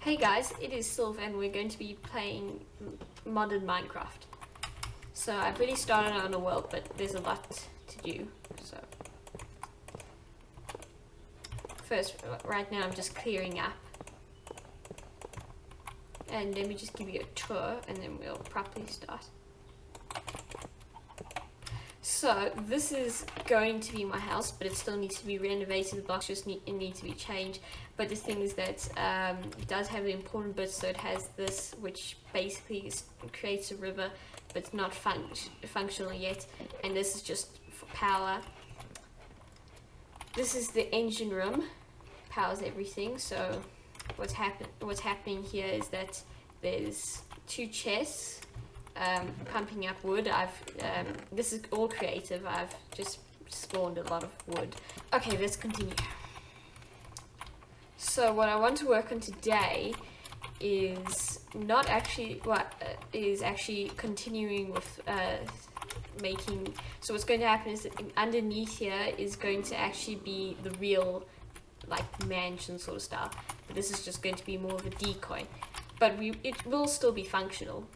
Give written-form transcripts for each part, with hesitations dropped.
Hey guys, it is Sylv and we're going to be playing modded Minecraft. So I've really started on a world, but there's a lot to do. So first, right now I'm just clearing up. And let me just give you a tour and then we'll properly start. So this is going to be my house, but it still needs to be renovated. The blocks just need to be changed. But the thing is that it does have the important bits. So it has this, which basically creates a river, but it's not functional yet. And this is just for power. This is the engine room, powers everything. So what's happening here is that there's two chests. Pumping up wood. This is all creative. I've just spawned a lot of wood. Okay, let's continue. So what I want to work on today is not actually is actually continuing with making. So what's going to happen is that underneath here is going to actually be the real like mansion sort of style. But this is just going to be more of a decoy. But it will still be functional.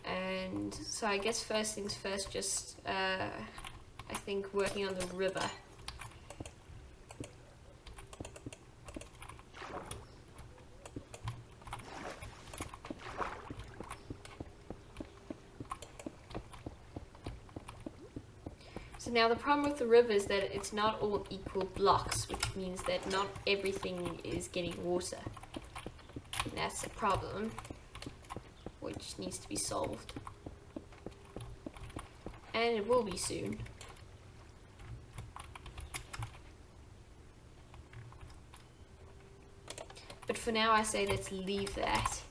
And so I guess first things first, just I think working on the river. So now the problem with the river is that it's not all equal blocks, which means that not everything is getting water. And that's a problem, which needs to be solved. And it will be soon. But for now I say let's leave that.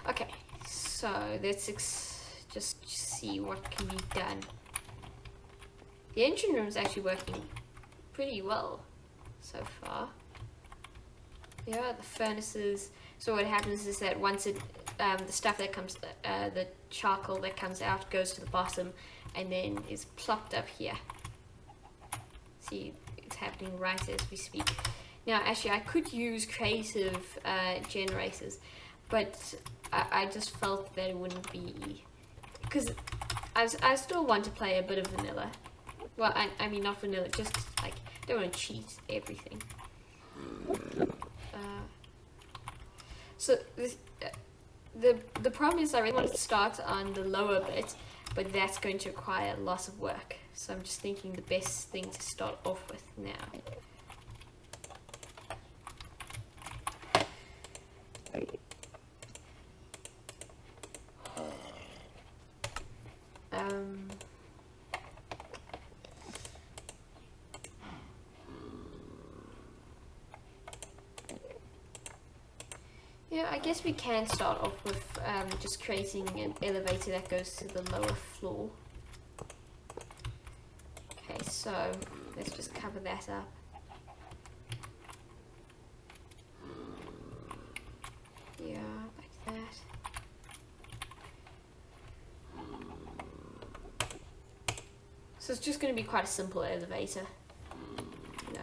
Okay, so let's just see what can be done. The engine room is actually working pretty well so far. Yeah, the furnaces. So what happens is that once it, the stuff that comes, the charcoal that comes out goes to the bottom and then is plopped up here. See, it's happening right as we speak. Now, actually, I could use creative generators, but I just felt that it wouldn't be, because I still want to play a bit of vanilla. Well, I mean not vanilla, just like, I don't want to cheat everything. So the problem is I really want to start on the lower bit, but that's going to require lots of work. So I'm just thinking the best thing to start off with now. Yeah, I guess we can start off with just creating an elevator that goes to the lower floor. Okay, so let's just cover that up. Yeah, like that. So it's just going to be quite a simple elevator. No.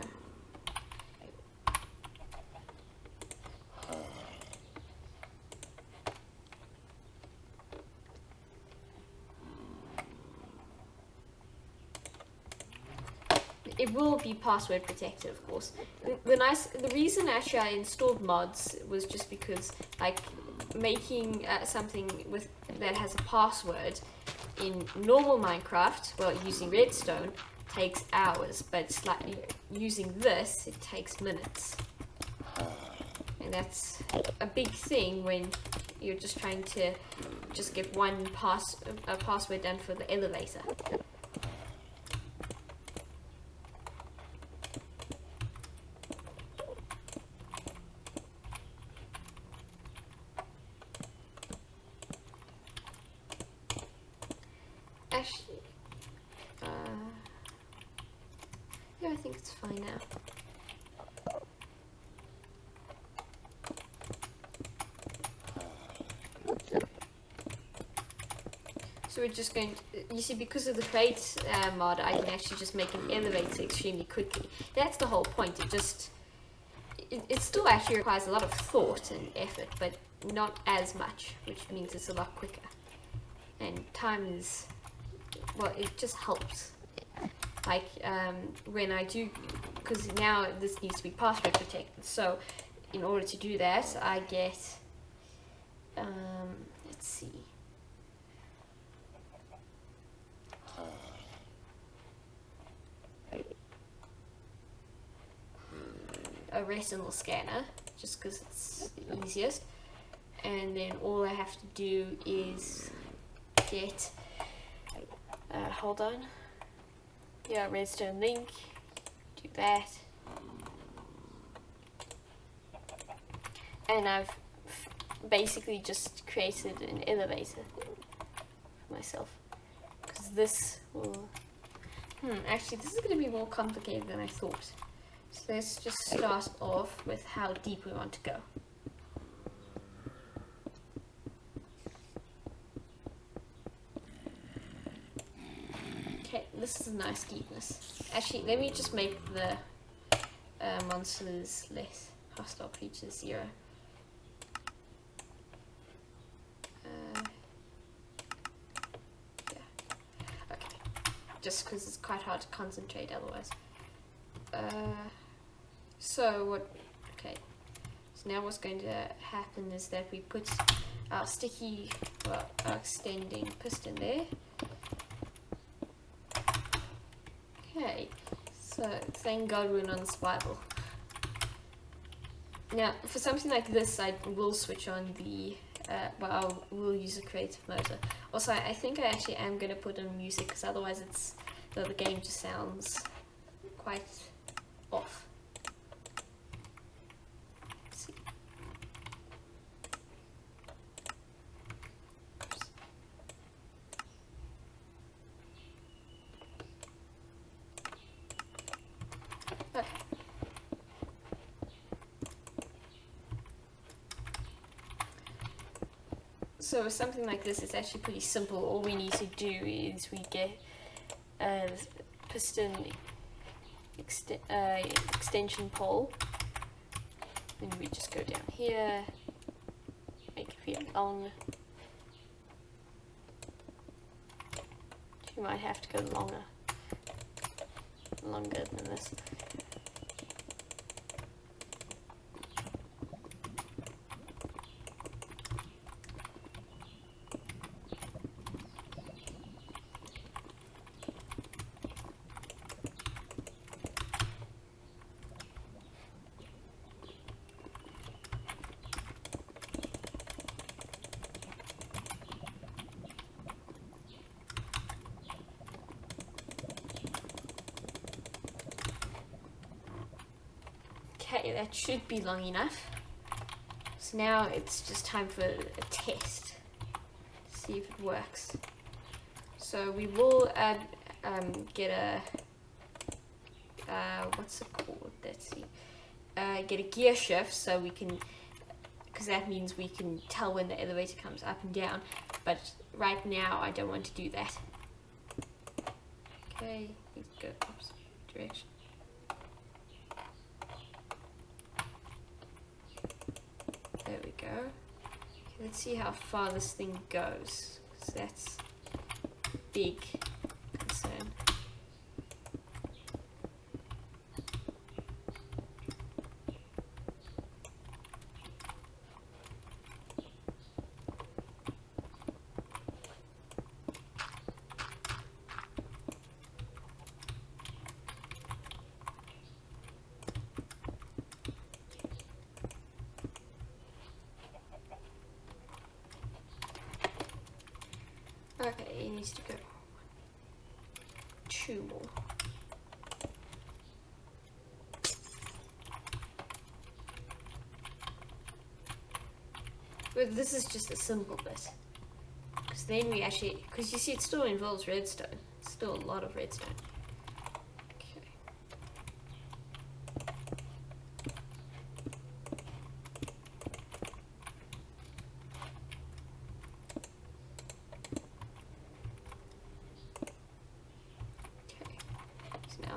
It will be password protected, of course. The reason actually I installed mods was just because, like, making something that has a password in normal Minecraft, well, using redstone, takes hours, but slightly using this, it takes minutes. And that's a big thing when you're just trying to just get one password done for the elevator. Actually, yeah, I think it's fine now. So we're just going to, you see, because of the crate mod, I can actually just make an elevator extremely quickly. That's the whole point. It just it still actually requires a lot of thought and effort, but not as much, which means it's a lot quicker. And time is, well, it just helps. Like when I do, because now this needs to be password protected, so in order to do that I get, let's see, a retinal scanner, just because it's the easiest, and then all I have to do is get, hold on, yeah, redstone link, do that, and I've basically just created an elevator for myself, because this will, actually this is going to be more complicated than I thought. So let's just start off with how deep we want to go. Okay, this is a nice deepness. Actually, let me just make the monsters less hostile creatures 0. Yeah. Okay. Just because it's quite hard to concentrate otherwise. So what? Okay. So now what's going to happen is that we put our sticky, well, our extending piston there. Okay. So thank God we're on spiral. Now for something like this, I will switch on the. Well, I will use a creative motor. Also, I think I actually am going to put on music, because otherwise the game just sounds quite off. Let's see. Oops. Okay. So something like this is actually pretty simple. All we need to do is we get a piston extension pole, and we just go down here, make it really long. You might have to go longer than this. Okay, that should be long enough. So now it's just time for a test to see if it works. So we will get a what's it called? Let's see. Get a gear shift, so we can, because that means we can tell when the elevator comes up and down. But right now I don't want to do that. Okay, let's go opposite direction. There we go. Okay, let's see how far this thing goes, because that's a big concern. Okay, it needs to go 2 more. But this is just a simple bit. Because then we actually, because you see it still involves redstone. It's still a lot of redstone. Okay.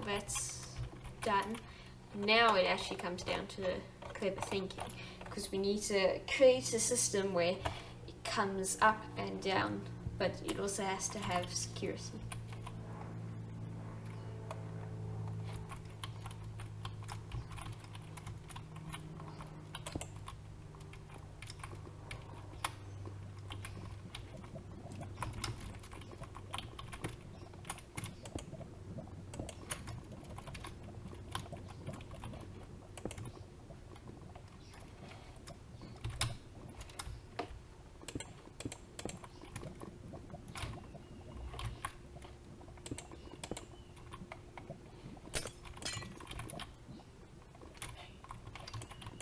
That's done. Now it actually comes down to clever thinking, because we need to create a system where it comes up and down, but it also has to have security.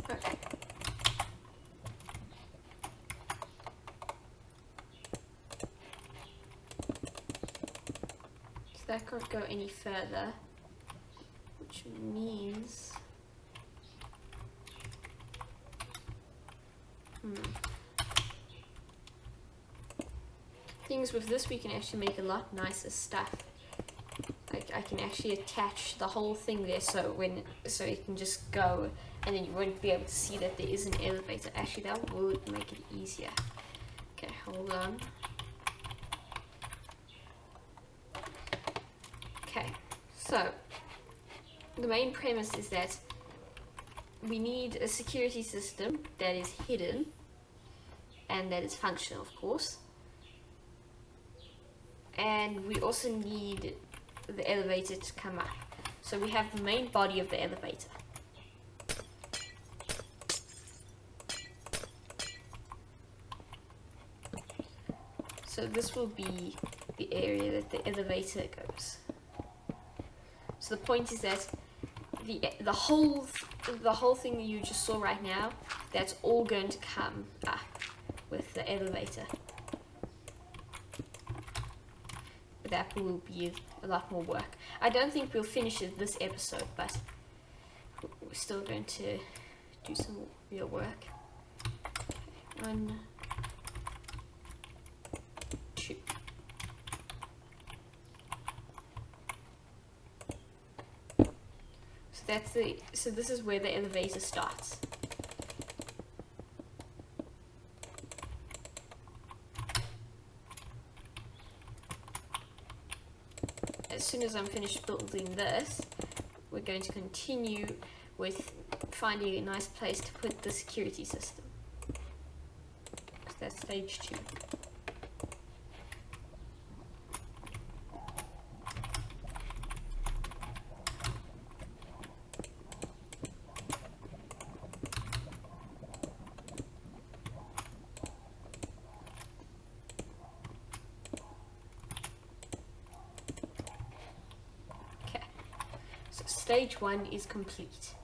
Okay. So that can't go any further, which means things with this, we can actually make a lot nicer stuff. Like I can actually attach the whole thing there, so you can just go, and then you won't be able to see that there is an elevator. Actually, that would make it easier. Okay, hold on. Okay, so the main premise is that we need a security system that is hidden and that is functional, of course. And we also need the elevator to come up. So we have the main body of the elevator. So this will be the area that the elevator goes. So the point is that the whole thing that you just saw right now, that's all going to come up with the elevator. But that will be a lot more work. I don't think we'll finish it this episode, but we're still going to do some real work. 1, 2. So this is where the elevator starts. As soon as I'm finished building this, we're going to continue with finding a nice place to put the security system. So that's stage 2. Stage 1 is complete.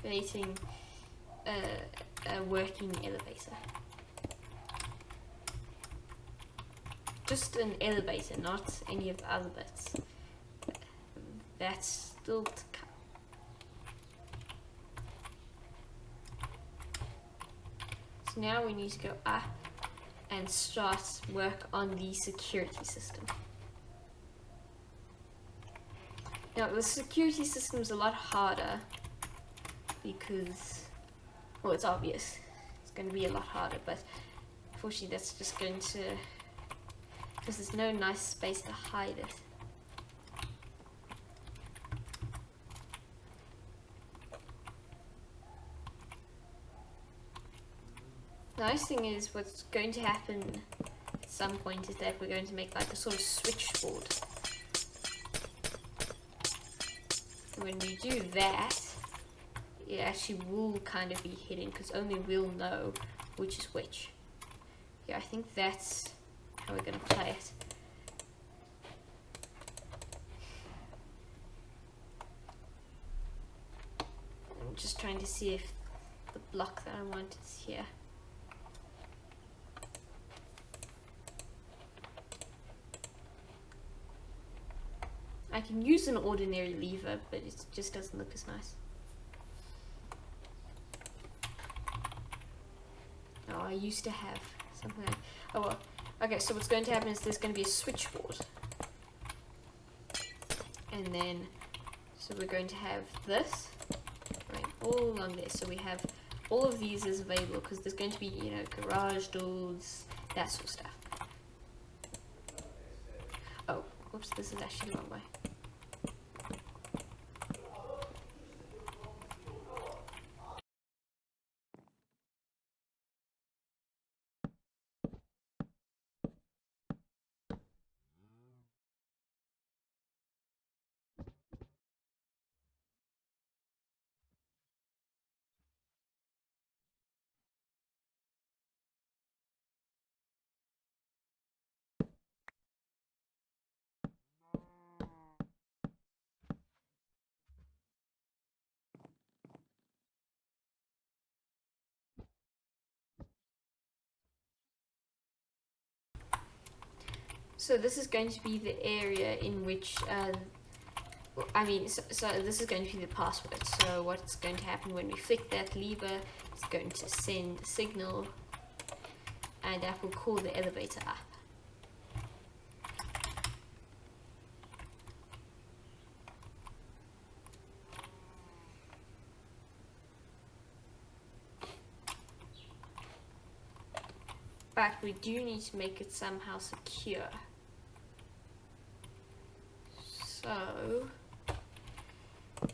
Creating a working elevator. Just an elevator, not any of the other bits. That's still to come. So now we need to go up and start work on the security system. Now the security system is a lot harder because, well, it's obvious it's going to be a lot harder, but unfortunately that's just going to, because there's no nice space to hide it. The nice thing is what's going to happen at some point is that we're going to make like a sort of switchboard. When we do that, it actually will kind of be hidden because only we'll know which is which. Yeah, I think that's how we're going to play it. I'm just trying to see if the block that I want is here. I can use an ordinary lever, but it just doesn't look as nice. Oh, I used to have something like, oh well. Okay, so what's going to happen is there's going to be a switchboard. And then, so we're going to have this. Right, all along there. So we have all of these is available because there's going to be, you know, garage doors, that sort of stuff. Oh, whoops, this is actually the wrong way. So this is going to be the area in which, so this is going to be the password. So what's going to happen when we flick that lever, it's going to send a signal, and that will call the elevator up. But we do need to make it somehow secure. So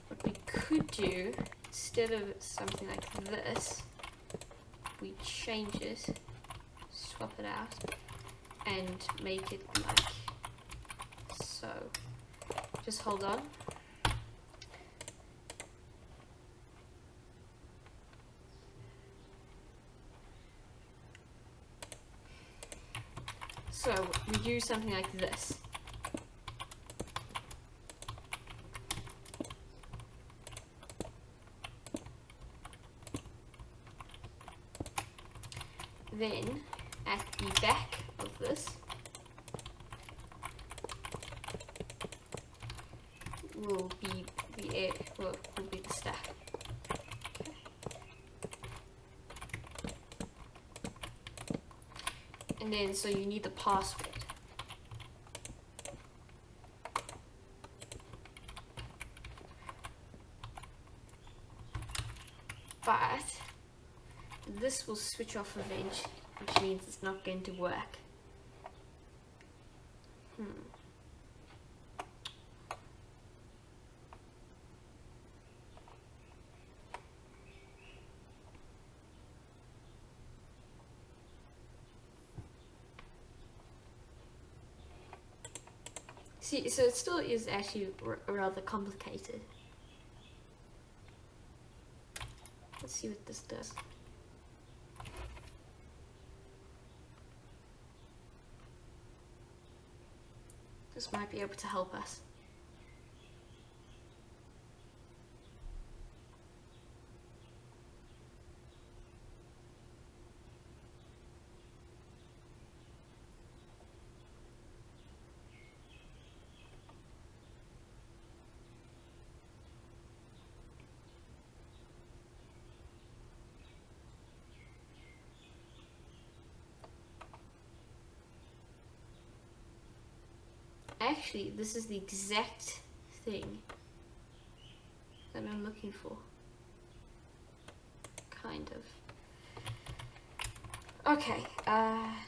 what we could do, instead of something like this, we change it, swap it out, and make it like so. Just hold on. So we do something like this. Then at the back of this will be the air, will be the stack. And then so you need the password. But this will switch off eventually, which means it's not going to work. See, so it still is actually rather complicated. Let's see what this does. This might be able to help us. Actually, this is the exact thing that I'm looking for. Kind of. Okay,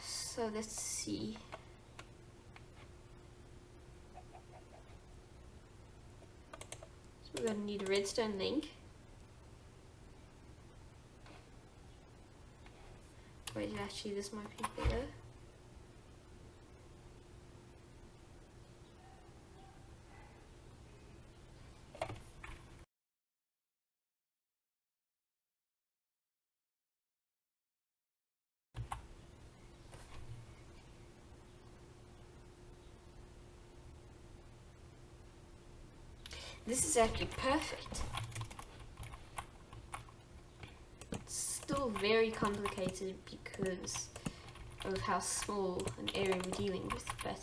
so let's see. So we're going to need a redstone link. Wait, actually, this might be better. This is actually perfect. It's still very complicated because of how small an area we're dealing with, but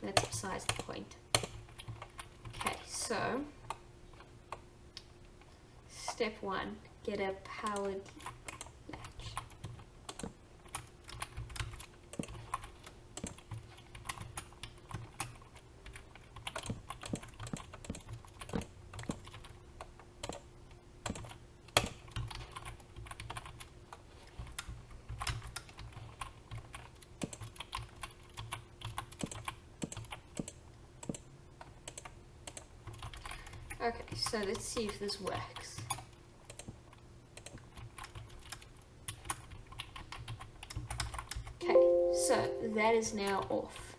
that's besides the point. Okay, so step 1, get a powered latch. Okay, so let's see if this works. Okay, so that is now off.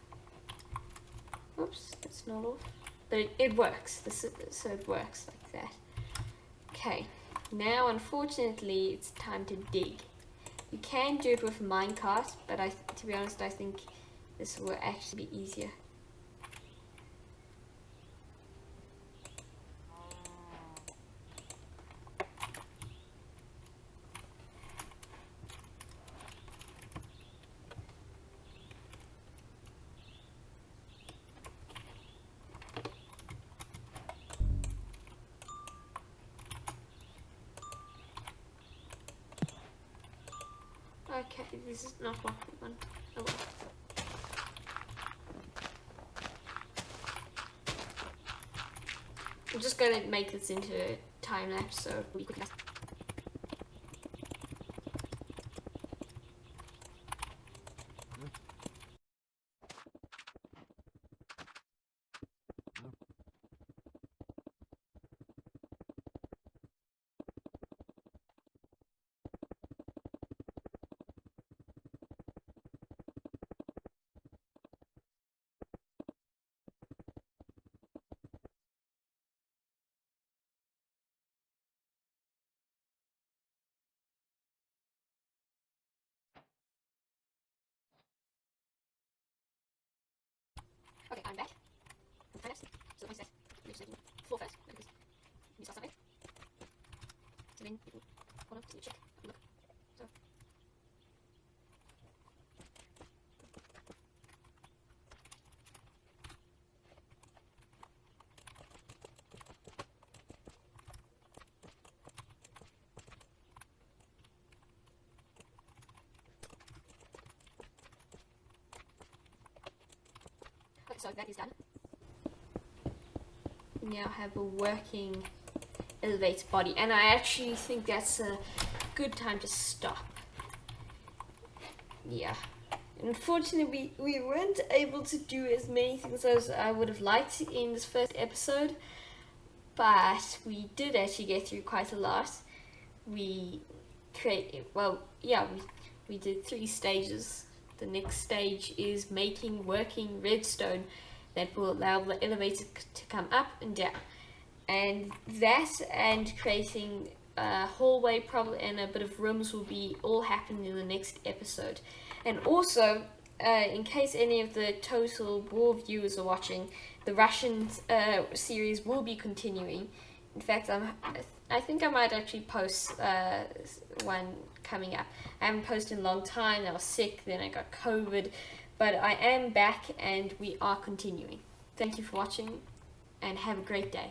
Oops, it's not off. But it works. So it works like that. Okay, now unfortunately it's time to dig. You can do it with minecart, but to be honest, I think this will actually be easier. Okay, this is not what we want. Oh well. I'm just gonna make this into a time lapse so we can. Okay, I'm back. Time lapse. So what is that? Let's just floor first because you saw something. So then you can hold on to check. Look. So. Okay, so that is done. We now have a working elevator body, and I actually think that's a good time to stop. Yeah. Unfortunately, we weren't able to do as many things as I would have liked in this first episode, but we did actually get through quite a lot. We we did 3 stages. The next stage is making working redstone that will allow the elevator to come up and down. And that and creating a hallway probably and a bit of rooms will be all happening in the next episode. And also, in case any of the Total War viewers are watching, the Russian series will be continuing. In fact, I think I might actually post one coming up. I haven't posted in a long time. I was sick, then I got COVID, but I am back and we are continuing. Thank you for watching and have a great day.